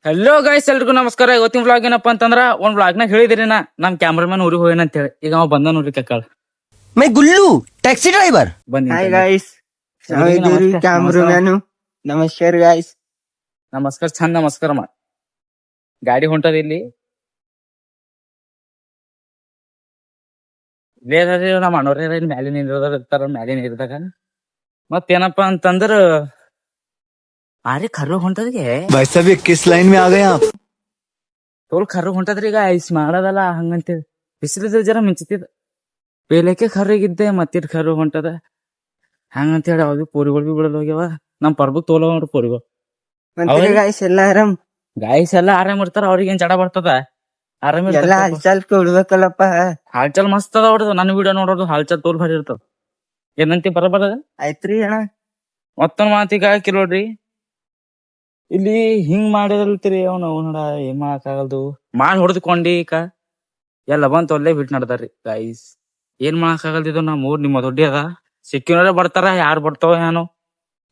Hello guys, ಎಲ್ರಿಗೂ ನಮಸ್ಕಾರ. ಇವತ್ತಿನ ವ್ಲಾಗ್ ಏನಪ್ಪಾ ಅಂತಂದ್ರ ಒಂದ್ ವ್ಲಾಗ್ನಾಗ ಹೇಳಿದಿರಿ ನಮ್ ಕ್ಯಾಮ್ರಾಮನ್ ಊರಿಗೆ ಹೋಗ್ಯಾನ ಅಂತ ಹೇಳಿ. ಈಗ ಅವ ಬಂದ ನೋಡ್ರಿ ಕಕ್ಕಾಳ मैं गुल्लू टैक्सी ड्राइवर ಬಂದಿ ಹಾಯ್ ಗಾಯ್ಸ್, ಕ್ಯಾಮ್ರಾಮ್ಯಾನು. ನಮಸ್ಕಾರ ಗಾಯ್ಸ್. ನಮಸ್ಕಾರ, ಚಂದ ನಮಸ್ಕಾರ ಮಾಡ. ಗಾಡಿ ಹೊಂಟದ ಇಲ್ಲಿ ನಮ್ಮ ಅಣ್ಣವ್ರ ಮ್ಯಾಲೆ ಇರ್ತಾರ. ಮ್ಯಾಲೆ ಇರ್ದಾಗ ಮತ್ತೇನಪ್ಪಾ ಅಂತಂದ್ರ ಆರಿ ಖರ್ರು ಹೊಂಟದ್ಗೆ भाई साहब ये किस लाइन में आ गए आप ತೋಲ್ ಖರ್ರು ಹೊಂಟದ್ರಿ. ಈಗ ಐಸ್ ಮಾಡದಲ್ಲ ಹಂಗಂತೇಳಿ ಬಿಸಿಲಿದ ಜರ ಮಿಂಚತಿದ. ಪೇಲಕ್ಕೆ ಖರ್ರಿಗಿದ್ದೆ ಮತ್ತಿಟ್ ಖರ್ರು ಹೊಂಟದ ಹಂಗಂತೇಳಿ ಅವ್ರು ಪೋರಿಗಳು ಬಿ ಬಿಡಲ್ ಹೋಗ್ಯಾವ. ನಮ್ ಪರ್ಬಕ್ ತೋಲ ನೋಡ್ರಿ ಪೋರಿಗಳು. ಮತ್ತೆ ಗಾಯ್ಸ್ ಎಲ್ಲ ಆರಾಮ್? ಗಾಯ್ಸ್ ಎಲ್ಲಾ ಆರಾಮ್ ಇರ್ತಾರ, ಅವ್ರಿಗೆ ಏನ್ ಚಡ ಬರ್ತದ? ಆರಾಮ್ ಎಲ್ಲ ಹಾಲ್ಚಾಲ್ ಕೊಡ್ಬೇಕಲ್ಲಪ್ಪ. ಹಾಲ್ಚಾಲ್ ಮಸ್ತ್ ಅದ ಹೊಡ್ದು. ನನ್ನ ವಿಡಿಯೋ ನೋಡೋದು ಹಾಲ್ಚಾಲ್ ತೋಲ್ ಭಾರಿ ಇರ್ತದ. ಏನಂತಿ ಬರಬಾರ ಆಯ್ತ್ರಿ ಅಣ್ಣ. ಮತ್ತೊಂದ್ ಮಾತಿಗ ಕೇಳೋಡ್ರಿ, ಇಲ್ಲಿ ಹಿಂಗ್ ಮಾಡಿರಲ್ತಿರಿ ಅವ್ನ ನೋಡ ಏನ್ ಮಾಡಕ್ ಆಗಲ್ದು. ಮಾಡಿ ಹೊಡೆದ್ಕೊಂಡಿ ಎಲ್ಲ ಬಂತ ಒಳ್ಳೆ ಬಿಟ್ ನಡ್ದಾರ್ರಿ ಗಾಯ್ಸ್. ಏನ್ ಮಾಡಕ್ ಆಗಲ್ದಿದ್ದು. ನಮ್ ಊರ್ ನಿಮ್ಮ ದೊಡ್ಡಿ ಅದ, ಸಿಕ್ಕಿನವ್ರೆ ಬರ್ತಾರ, ಯಾರು ಬರ್ತಾವ ಏನೋ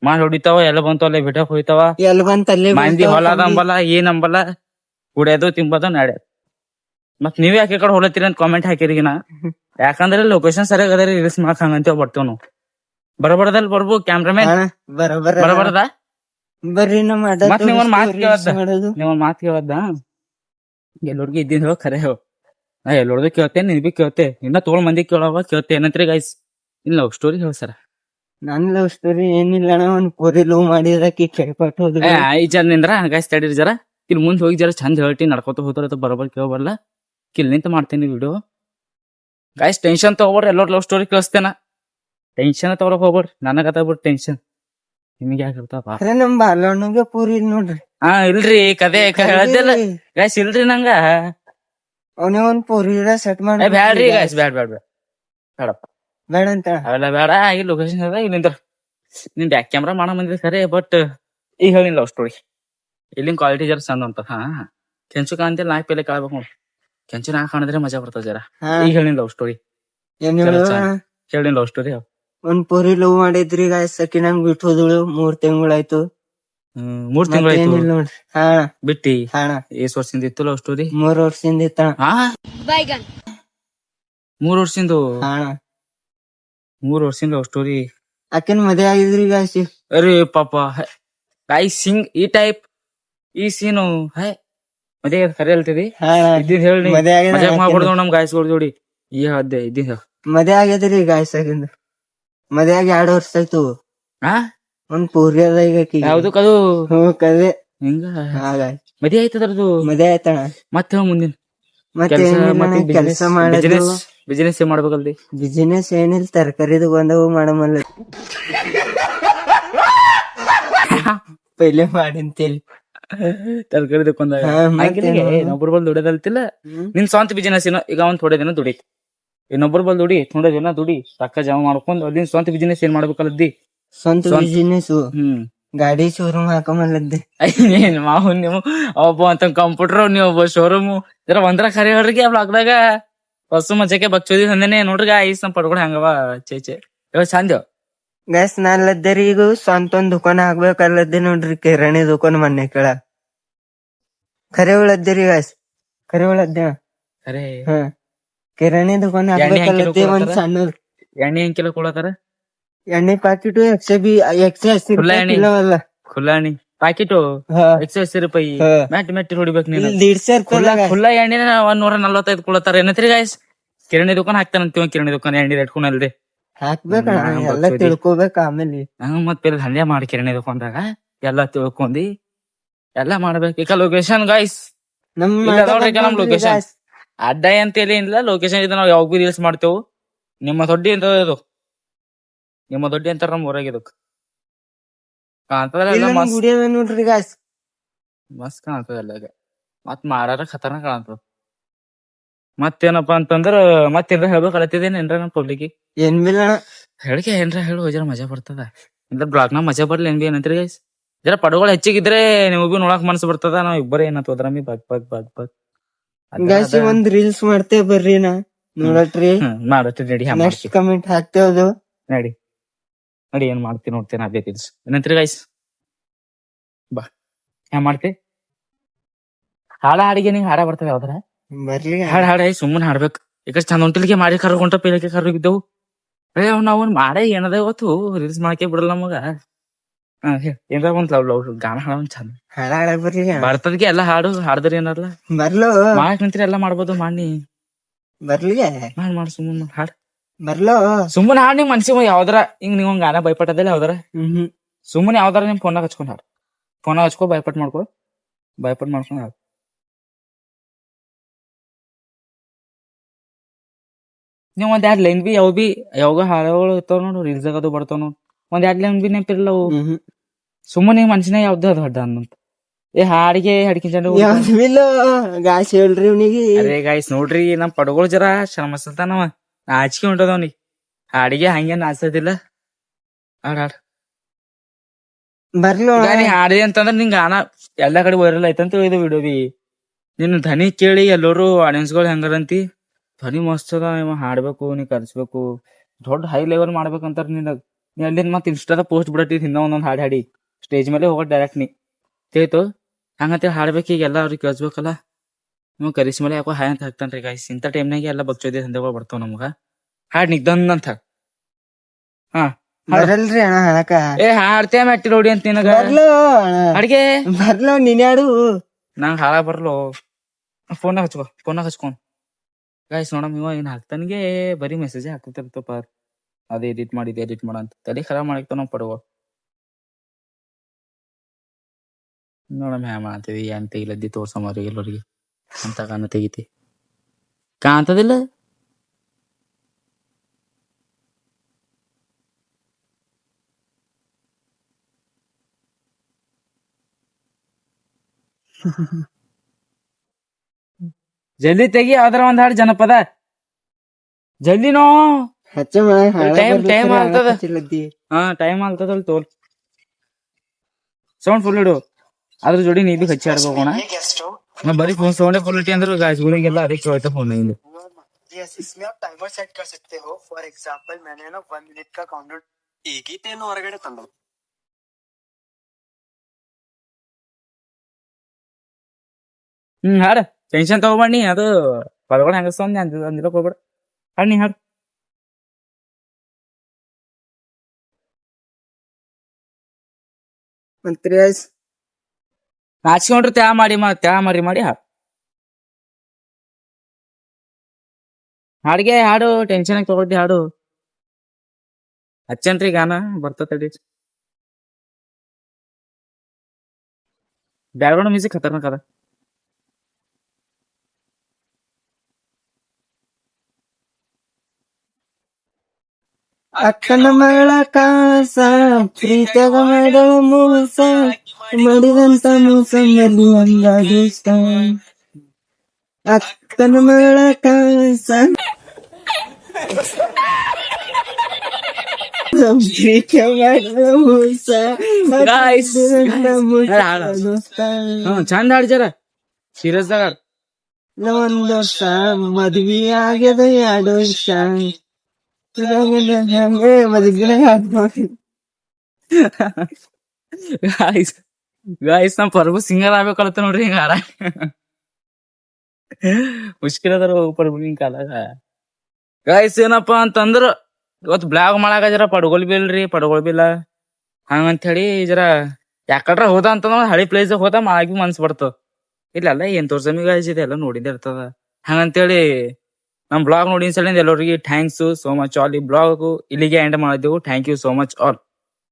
ಮಾಡಿ ಹೊಡಿತಾವ. ಎಲ್ಲ ಬಂತ ಒಳ್ಳೆ ಬಿಟ್ಟಾಕ್ ಹೋಯ್ತಾವ. ಎಲ್ ಬಂತ ಅಲ್ಲಿ ಮಂದಿ ಹೊಲ ನಂಬಲ್ಲ, ಏನ್ ನಂಬಲ್ಲ, ಕುಡಿಯೋದು ತಿಂಬದ ನಡ್ಯದ. ಮತ್ ನೀವ್ ಯಾಕೆ ಕಡೆ ಹೊಲತ್ತೀರಿ ಅಂತ ಕಾಮೆಂಟ್ ಹಾಕಿರಿಗಿನ. ಯಾಕಂದ್ರೆ ಲೊಕೇಶನ್ ಸರಿಯಾಗ ಅದರಿ, ರೀಲ್ಸ್ ಮಾಡಕ್ ಹಂಗಂತೇವ್ ಬರ್ತೇವ್ ನಾವು. ಬರಬಾರ್ದಲ್ಲಿ ಬರ್ಬೋ ಕ್ಯಾಮ್ರಾಮನ್ ಬರಬಾರ್ದ. ಬರ್ರಿ ನಮ್ಮ ಮತ್ ನೀವೊಂದ್ ಮಾತ್ ಕೇಳದ್ದ ಎಲ್ಲೋರ್ಗು ಇದ್ದಿದ್ ಹೇಳ ಖರೆ ಹೇಳ. ನಾ ಎಲ್ಲೋರ್ದು ಕೇಳ್ತೆ, ನಿನ್ ಬಿ ಕೇಳ್ತೆ, ಇನ್ನ ತೋಳ್ ಮಂದಿ ಕೇಳವ ಕೇಳ್ತೆ. ಏನಂತ್ರಿ ಗೈಸ್? ಇಲ್ಲ ಲವ್ ಸ್ಟೋರಿ ಹೇಳ ಸರ. ನನ್ ಲವ್ ಸ್ಟೋರಿ ಏನಿಲ್ಲ ಅಣ್ಣ. ಒಂದ್ ಪೋರಿ ಲವ್ ಮಾಡಿದಕ್ಕೆ ಕೇಳ್ಪಟ್ಟು ಹೋದ್ರು. ಈ ಜನ ನಿಂದ್ರ ಗೈಸ್ ತಡೀರಿ ಜರ. ಇಲ್ಲಿ ಮುಂದ್ ಹೋಗಿ ಜರ ಚಂದ ಹೇಳ್ತಿ, ನಡ್ಕೋತ ಹೋದ್ರ ಬರೋಬರ್ ಕೇಳಬರ್ಲ. ಕಿಲ್ ನಿಂತ ಮಾಡ್ತೇನಿ ವಿಡಿಯೋ ಗೈಸ್. ಟೆನ್ಷನ್ ತಗೋಬೇಡ್ರಿ, ಎಲ್ಲೋರ್ ಲವ್ ಸ್ಟೋರಿ ಕೇಳಿಸ್ತೇನ. ಟೆನ್ಷನ್ ತಗೊಳಕ್ ಹೋಗ್ಬೇಡ್ರಿ, ನನಗತ್ತ ಬಿಡ್ ಟೆನ್ಷನ್. ನಿಮ್ಗೆ ಯಾಕೆ ಇರ್ತಾವ? ಅರೆ ನಮ್ ಬಾಲಣ್ಣಗೆ ಪೋರಿ ನೋಡ್ರಿ. ಇಲ್ರಿ ಕದೆ ಹೇಳದಿಲ್ಲ ಗೈಸ್, ಇಲ್ರಿ ನಂಗ ಅವನೇ ಒಂದ್ ಪೋರಿ ಸೆಟ್ ಮಾಡಿ. ಬ್ಯಾಡ್ರಿ ಗೈಸ್, ಬೇಡಪ್ಪ, ಬೇಡ ಅಂತ ಅವೆಲ್ಲ ಬೇಡ. ಈ ಲೊಕೇಶನ್ ಅದ ಇಲ್ಲಿಂದ ನಿನ್ ಬ್ಯಾಕ್ ಕ್ಯಾಮ್ರಾ ಮಾಡೋ ಮಂದಿ ಸರಿ. ಬಟ್ ಈಗ ಹೇಳಿನ ಲವ್ ಸ್ಟೋರಿ ಇಲ್ಲಿನ ಕ್ವಾಲಿಟಿ ಜರ ಚಂದ ಅಂತ. ಕೆಂಚು ಕಾಣ್ತಿಲ್ಲ, ನಾಲ್ಕು ಪೇಲೆ ಕಾಳ್ಬೇಕು ನೋಡಿ. ಕೆಂಚು ನಾ ಕಾಣಿದ್ರೆ ಮಜಾ ಬರ್ತದ ಜರ. ಈಗ ಹೇಳಿನ ಲವ್ ಸ್ಟೋರಿ, ಏನ್ ಹೇಳಿನ ಲವ್ ಸ್ಟೋರಿ. ಒಂದ್ ಪೋರಿ ಲವ್ ಮಾಡಿದ್ರಿ ಗಾಯ್ಸ್. ಅಕ್ಕಿ ನಂಗ್ ಬಿಟ್ಟು ಹೋದಳು. 3 ತಿಂಗಳಾಯ್ತು. 3 ತಿಂಗಳಾಯ್ತು ನೋಡ್ರಿ. ಹಾ ಬಿಟ್ಟಿ. ಹಾ ಎಷ್ಟ್ ವರ್ಷದಿಂದ ಇತ್ತು ಲವ್ ಸ್ಟೋರಿ? 3 ವರ್ಷದಿಂದ ಇತ್ತ. 3 ವರ್ಷದಿಂದ? ಹಾ 3 ವರ್ಷದಿಂದ ಲವ್ ಸ್ಟೋರಿ. ಅಕ್ಕನ್ ಮದ್ವೆ ಆಗಿದ್ರಿ ಗಾಯ್ಸ್. ಅರೆ ಪಾಪ ಗಾಯ್ಸ್, ಸಿಂಗ್ ಈ ಟೈಪ್ ಈ ಸೀನು ಮದ್ವೆ ಕರೆ ಹೇಳ್ತಿದಿ. ಇದ್ದಿದ್ ಹೇಳಿ ಮಜಾಕ್ ಮಾಡ್ಬಿಡ್ದು ನಮ್ ಗಾಯ್ಸ್ಗಳು ಜೋಡಿ. ಈ ಹದ್ದೆ ಇದ್ದಿದ್ ಮದ್ವೆ ಆಗ್ಯದ್ರಿ ಗಾಯ್ಸ್. ಆಗಿಂದ ಮದ್ವೆ ಆಗಿ 2 ವರ್ಷ ಆಯ್ತು. ಒಂದ್ ಪೂರಿ ಅದ ಈಗ. ಯಾವ್ದಕ್ಕದು? ಕದೆ ಹಿಂಗ ಮದ್ವೆ ಆಯ್ತದ್ರದು? ಮದ್ವೆ ಆಯ್ತಣ. ಮತ್ತೆ ಮುಂದಿನ ಮತ್ತೆ ಕೆಲಸ ಮಾಡೋದು. ಬಿಸಿನೆಸ್ ಏನ್ ಮಾಡ್ಬೇಕಲ್ದಿ? ಬಿಸಿನೆಸ್ ಏನಿಲ್ಲ, ತರಕಾರಿದು ಬಂದವು ಮಾಡಮಲ್ಲ. ಪೈಲೆ ಮಾಡಿಂತೇಳಿ ತರಕಾರಿ ದುಕೊಂದಾಗ ಇನ್ನೊಬ್ಬರು ಬಂದು ದುಡಿಯೋದಲ್ತಿಲ್ಲ. ನಿನ್ ಸ್ವಂತ ಬಿಸಿನೆಸ್ ಏನೋ. ಈಗ ಒಂದ್ ಥೋಡೆ ದಿನ ದುಡಿ, ಇನ್ನೊಬ್ಬರು ಬಂದು ದುಡಿ, ಥೋಡೆ ದಿನ ದುಡಿ, ರೊಕ್ಕ ಜಮಾ ಮಾಡ್ಕೊಂಡು ಅಲ್ಲಿನ ಸ್ವಂತ ಬಿಸಿನೆಸ್ ಏನ್ ಮಾಡ್ಬೇಕಲ್ಲದ್ದಿ? ಸ್ವಂತ ಬಿಸಿನೆಸ್ ಗಾಡಿ ಶೋರೂಮ್ ಹಾಕಮಲ್ಲದ್ದೆ. ಏನ್ ಮಾವು ನೀವು ಒಬ್ಬ ಅಂತ ಕಂಪ್ಯೂಟರ್, ನೀವು ಒಬ್ಬ ಶೋರೂಮ್. ಜರ ಒಂದ್ರ ಖರೆ ಹೇಳ್ರಿಗೆ ಬ್ಲಾಗ್ದಾಗ ಹೊಸ ಮಜಕ್ಕೆ ಬಚ್ಚೋದಿ ಅಂದೇನೆ ನೋಡ್ರಿಗ. ಐಸ್ ನಮ್ ಪಡ್ಕೊಳ ಹಂಗವ ಚೇಚೆ ಇವ ಚಂದ ಗ್ಯಾಸ್ ನಾನ್ಲದ್ದರಿ. ಈಗ ಸ್ವಂತ ಒಂದ್ ದುಕಾನ್ ಹಾಕ್ಬೇಕಲ್ಲದ್ದೆ ನೋಡ್ರಿ. ಕಿರಾಣಿ ದುಕಾನ್ ಮನೆ ಕೆಳ ಖರೆ ಉಳದ್ದಿರಿ ಗಾಯ್ಸ್. ಖರೆ ಉಳದ್ದೆ. ಖರೆ ಕಿರಾಣಿ ದುಕಾನ್ ಹಾಕ್ಬೇಕಲ್ಲದ್ದೆ. ಒಂದ್ ಸಣ್ಣ ಎಣ್ಣೆ ಹೆಂಗ್ ಕಿಲೋ ಕೊಡತಾರ? ಎಣ್ಣೆ ಪ್ಯಾಕೆಟ್ 180 ರೂಪಾಯಿ. ಖುಲ್ಲಾ ಎಣ್ಣೆ ಪ್ಯಾಕೆಟ್ 180 ರೂಪಾಯಿ. ಮೆಟ್ಟಿ ಹೊಡಿಬೇಕು ನೀನು. 150 ರೂಪಾಯಿ ಖುಲ್ಲಾ ಎಣ್ಣೆ 145 ಕೊಡತಾರ. ಏನತ್ರಿ ಗಾಯ್ಸ್? ಕಿರಾಣಿ ದುಕಾನ್ ಹಾಕ್ತಾನಂತೀವ. ಕಿರಾಣಿ ದುಕಾನ್ ಎಣ್ಣೆ ಇಟ್ಕೊಂಡಲ್ರಿ ಹಾಕ್ಬೇಕಣ್ಣ. ಎಲ್ಲ ತಿಳ್ಕೊಬೇಕ ಆಮೇಲೆ. ಮತ್ ಬೇರೆ ದಂಧೆ ಮಾಡಿ ಕಿರಾಣಿ ದುಕಾನ್ದಾಗ ಎಲ್ಲಾ ತಿಳ್ಕೊಂಡಿ ಎಲ್ಲಾ ಮಾಡ್ಬೇಕು. ಈಗ ಲೊಕೇಶನ್ ಗಾಯ್ಸ್ ನಮ್ ಲೊಕೇಶನ್ ಅಡ್ಡ ಅಂತೇಳಿ ಏನಿಲ್ಲ. ಲೊಕೇಶನ್ ಇದು ನಾವ್ ಯಾವಾಗ ಬಿ ರೀಲ್ಸ್ ಮಾಡ್ತೇವು. ನಿಮ್ಮ ದೊಡ್ಡಿ ಅಂತ ಇದು, ನಿಮ್ಮ ದೊಡ್ಡಿ ಅಂತಾರ ನಮ್ ಊರಾಗ. ಇದಕ್ ಕಾಣ್ತದಲ್ಲ ನೋಡ್ರಿ ಗಾಯ್ಸ್, ಮಸ್ತ್ ಕಾಣ್ತದಲ್ಲ. ಮತ್ ಮಾರಾರ ಖತರ್ನಾಕ್ ಕಾಣ್ತದ. ಮತ್ತೇನಪ್ಪಾ ಅಂತಂದ್ರ ಮತ್ತೇನ್ರ ಹೇಳ್ಬೇಕಲ್ಲತ್ತಿದೇನ್ ಏನ್ರ ನಮ್ ಪಬ್ಲಿಕ್? ಏನ್ ಬಿಲ್ಲ ಹೇಳಿಕೆ ಏನ್ರ ಹೇಳು, ಜರ ಮಜಾ ಬರ್ತದ. ಇಂದ್ರ ಬ್ಲಾಗ್ನಾಗ ಮಜಾ ಬರ್ಲಿ ಏನ್ ಬಿ. ಏನಂತ್ರಿ ಗೈಸ್? ಜರ ಪಡಗಳು ಹೆಚ್ಚಿಗಿದ್ರೆ ನೀವು ಬಿ ನೋಡಕ್ ಮನಸ್ಸು ಬರ್ತದ. ನಾವ್ ಇಬ್ಬರೇ ಏನತ್ ಹೋದ್ರಮಿ ಬಗ್ ಬಗ್ ಬಗ್ ಬಗ್ ಗಾಯ್ಸ್. ಒಂದ್ ರೀಲ್ಸ್ ಮಾಡ್ತೇವ್ ಬರ್ರಿ. ನಾ ನೋಡಟ್ರಿ ಮಾಡತ್ತಿ ನಡಿ. ನೆಕ್ಸ್ಟ್ ಕಮೆಂಟ್ ಹಾಕ್ತೇವದು ನಡಿ ನಡಿ. ಏನ್ ಮಾಡ್ತಿ ನೋಡ್ತೇನೆ ಅದೇ ರೀಲ್ಸ್. ಏನಂತ್ರಿ ಗೈಸ್? ಬಾ ಹ್ಯಾ ಮಾಡ್ತಿ? ಹಾಡಿಗೆ ನಿಂಗೆ ಹಾಡ ಬರ್ತವೆ ಯಾವ್ದಾರ ಬರ್ಲಿ ಹಾಡ್ ಸುಮ್ಮನೆ ಹಾಡ್ಬೇಕು ಈಗ ಚಂದ ಹೊಂಟಿಲ್ಗೆ ಮಾಡಿ ಕರ್ಕೊಂಟ ಪೇಲಕ್ಕೆ ಕರ್ಗಿದ್ದೆವು ನಾವು ಮಾಡೇ ಏನದ ಇವತ್ತು ರೀಲ್ಸ್ ಮಾಡಕ್ಕೆ ಬಿಡಲ್ಲ ನಮಗ ಏನಾರ ಒಂದ್ ಲವ್ ಗಾನ ಹಾಡ ಒಂದ್ ಚಂದ ಹಾಡ ಬರ್ಲಿ ಬರ್ತದ್ಗೆ ಎಲ್ಲಾ ಹಾಡದ್ರಿ ಏನಾರಲ್ಲ ಬರ್ಲೋ ಮಾಡಕ್ ನಿಂತ್ರಿ ಎಲ್ಲಾ ಮಾಡ್ಬೋದು ಮಾಡಿ ಬರ್ಲಿ ಮಾಡ್ ಸುಮ್ಮನೆ ಹಾಡ್ ಬರ್ಲೋ ಸುಮ್ಮನೆ ಹಾಡ್ ನಿಮ್ ಮನ್ಸಿಗೆ ಯಾವ್ದಾರ ಹಿಂಗ್ ನೀವ್ ಗಾನ ಭಯಪಟ್ಟದಿಲ್ಲ ಯಾವ್ದಾರ ಸುಮ್ಮನೆ ಯಾವ್ದಾರ ನಿಮ್ ಫೋನಾಗ ಹಚ್ಕೊಂಡ್ ಹಾಡ್ ಫೋನಾಗ ಹಚ್ಕೊ ಭಯಪಟ್ ಮಾಡ್ಕೊಂಡ್ ಹಾಡ್ ನೀವ್ ಒಂದ್ 2 ಲೈನ್ ಬಿ ಯಾವಾಗ ಹಾಡಗಳು ಇರ್ತಾವ ನೋಡು ರೀಲ್ಸ್ ಅದು ಬರ್ತಾವ ನೋಡು ಒಂದ್ 2 ಲೈನ್ ಬಿ ನೆನಪಿರಲ್ಲ ಅವು ಸುಮ್ಮನೆ ಮನ್ಸಿನಾಗ ಯಾವ್ದು ಅದು ಹಡ್ಡ ಅನ್ನಂತ ಹಾಡಿಗೆ ಹಡ್ಕಿನ್ ಜನ ಗಾಯ್ಸ್ ಹೇಳ್ರಿ ಅವ್ನಿಗೆ ಅರೇ ಗಾಯ್ಸ್ ನೋಡ್ರಿ ನಮ್ ಪಡಗೋಳು ಜರ ಶ್ರಮಸ್ತಾನವ ನಾಚಿಕೆ ಹೊಂಟದ ಅವ್ನಿಗೆ ಹಾಡಿಗೆ ಹಂಗೆ ನಾಚದಿಲ್ಲ ಹಾಡ್ ಬರ್ಲೋ ನೀ ಹಾಡಿದೆ ಅಂತಂದ್ರ ನಿಂಗ ಗಾನ ಎಲ್ಲಾ ಕಡೆ ವೈರಲ್ ಐತಂತ ಹೇಳಿದ ವಿಡಿಯೋ ಬಿ ನಿನ್ ಧ್ವನಿ ಕೇಳಿ ಎಲ್ಲರೂ ಆಡಿಯನ್ಸ್ ಗಳು ಹೆಂಗಾರಂತಿ ಧ್ವನಿ ಮಸ್ತ್ ಅದ ಇವ ಹಾಡ್ಬೇಕು ನೀ ಕಲ್ಸ್ಬೇಕು ದೊಡ್ಡ ಹೈ ಲೆವೆಲ್ ಮಾಡ್ಬೇಕಂತಾರ ನಿನಗ್ ನೀ ಅಲ್ಲಿ ಮತ್ ಇನ್ಸ್ಟಾದ ಪೋಸ್ಟ್ ಬಿಡಟ್ಟಿದ್ ಹಿಂದ ಒಂದೊಂದ್ ಹಾಡಿ ಸ್ಟೇಜ್ ಮೇಲೆ ಹೋಗೋದ್ ಡೈರೆಕ್ಟ್ ನೀ ತಿಳಿತು ಹಂಗಂತ ಹಾಡ್ಬೇಕು ಈಗ ಎಲ್ಲ ಅವ್ರಿಗೆ ಕೇಳಿಸ್ಬೇಕಲ್ಲ ನೀವು ಕರಿಸ್ ಮೇಲೆ ಯಾಕೋ ಹಾಯ್ ಅಂತ ಹಾಕ್ತಾನ್ರಿ ಗಾಯ್ಸ್ ಇಂಥ ಟೈಮ್ನಾಗ ಎಲ್ಲ ಬಗ್ಚೋದಿ ದಂಧೆಗಳು ಬರ್ತಾವ ನಮಗ ಹಾಡ್ ನಿಗ್ದಂದ್ ಅಂತ ಹಾ ಬರಲ್ರಿ ಅಣ್ಣ ಹಾಡಕ ಹಾಡ್ತೇ ಮೆಟ್ಟಿ ನೋಡಿ ಅಂತ ನಿನಗ ಬರ್ಲೋ ಅಡ್ಗೆ ಬರ್ಲೋ ನೀನ್ಯಾಡು ನಂಗ್ ಹಾಳ ಬರ್ಲು ಫೋನಾಗ ಹಚ್ಕೊಂಡ್ ಗಾಯ್ಸ್ ನೋಡಮ್ ಇವ ಏನ್ ಹಾಕ್ತಾನಿಗೆ ಬರೀ ಮೆಸೇಜ್ ಹಾಕ್ತಿರ್ತಪ್ಪ ಅದ್ ಎಡಿಟ್ ಮಾಡ ಅಂತ ತಲೆ ಖರಾಬ್ ಮಾಡಿಕ್ತಾವ ನಾವ್ ಪಡುವ ನೋಡಮ್ ಹ್ಯಾ ಮಾಡ್ತೀವಿ ಏನ್ ತೆಗಿಲದ್ದಿ ತೋರ್ಸಮ್ರಿ ಎಲ್ಲರಿಗೆ ಅಂತ ಗಾನ ತೆಗಿತಿ ಕಾಂತದಿಲ್ಲ ಜಲ್ದಿ ತೆಗಿ ಯಾವ್ದಾರ ಒಂದ್ ಹಾಡು ಜನಪದ ಜಲ್ದಿನೋ ಟೈಮ್ ಆಗ್ತದ ಟೈಮ್ ಆಗ್ತದಲ್ ತೋಲ್ ಸೌಂಡ್ ಫುಲ್ ಇಡು ಅದ್ರ ಜೋಡಿ ನೀಲಿ ಹಚ್ಚಿ ಆಡ್ಬೋಣ ಬರೀ ಫೋನ್ ಸೌಂಡ್ ಫುಲ್ ಇಟ್ಟಿ ಅಂದ್ರೆ ಗಾಯಗಳಿಗೆಲ್ಲ ಅದಕ್ಕೆ ಕೇಳ್ತಾ ಫೋನ್ ಇಂದ यस इसमें आप टाइमर सेट कर सकते हो फॉर एग्जांपल मैंने ना 1 मिनट का काउंटडाउन ಈಗೀತೇನು ಹೊರಗಡೆ ತಂದು ಹಾಡ ಟೆನ್ಷನ್ ತಗೋಬಣ್ಣಿ ಅದು ಪದಗಳು ಹೆಂಗಸ್ತ ಅಂದಿರಕ್ ಹೋಗ್ಬೇಡ ಹಾಡ್ ನೀ ಹಾಡ್ ನಾಚಿಕೊಂಡ್ರೆ ತ್ಯಾ ಮಾಡಿ ಹಾಡ್ ಹಾಡ್ಗೆ ಹಾಡು ಟೆನ್ಷನ್ ತಗೊಳ್ತಿ ಹಾಡು ಹಚ್ಚನ್ರಿ ಗಾನ ಬರ್ತತಡಿ ಬ್ಯಾಕ್ಗ್ರೌಂಡ್ ಮ್ಯೂಸಿಕ್ ಖತರ್ನಾಕ್ ಅದ ಅಕ್ಕನ ಮಗಳ ಕಾಸ ಪ್ರೀತಗ ಮಾಡೋ ಮೋಸ ಮಾಡಿದಂತ ಮೋಸ ಮಲ್ಲಿ ಒಂದಾಗಿಷ್ಟ ಅಕ್ಕನ ಮಗಳ ಕಾಸ ಪ್ರೀತ ಮಾಡೋ ಮೋಸ ಚಂದ ಹಾಡ್ ಜರ ಸೀರಿಯಸ್ ದಾಗ ಒಂದ್ ವರ್ಷ ಮದ್ವಿ ಆಗ್ಯದ 2 ವರ್ಷ ಗಾಯ್ಸ್ ನಮ್ ಪರ್ಬು ಸಿಂಗರ್ ಆಗ್ಬೇಕತ್ತ ನೋಡ್ರಿ ಹಿಂಗ ಹಾಡ ಮುಷ್ಕಿಲ್ ಅದಾರ ಪರ್ಬು ಕಾಲಾಗ ಗಾಯ್ಸ್ ಏನಪ್ಪಾ ಅಂತಂದ್ರ ಇವತ್ ಬ್ಲಾಗ್ ಮಾಡಾಕ ಜರ ಪಡ್ಗೊಳ್ ಬಿಲ್ಲ ಹಂಗಂತ ಹೇಳಿ ಜರ ಯಾಕಡ್ರ ಹೋದ ಅಂತ ಹಳಿ ಪ್ಲೇಸ್ ಹೋದ ಮಾಡಾಕಿ ಮನ್ಸ್ ಬರ್ತದ ಇಲ್ಲಲ್ಲ ಏನ್ ತೋರ್ಸಮಿ ಗಾಯ್ಸ್ ಇದೆಲ್ಲ ನೋಡಿದ್ದೆ ಇರ್ತದ ಹಂಗಂತೇಳಿ ನಮ್ ಬ್ಲಾಗ್ ನೋಡಿ ಸಲಿಂದ ಎಲ್ಲರಿಗೆ ಥ್ಯಾಂಕ್ಸ್ ಸೋ ಮಚ್ ಆಲ್ ಈ ಬ್ಲಾಗ್ ಇಲ್ಲಿಗೆ ಎಂಡ್ ಮಾಡಿದೆವು thank you so much all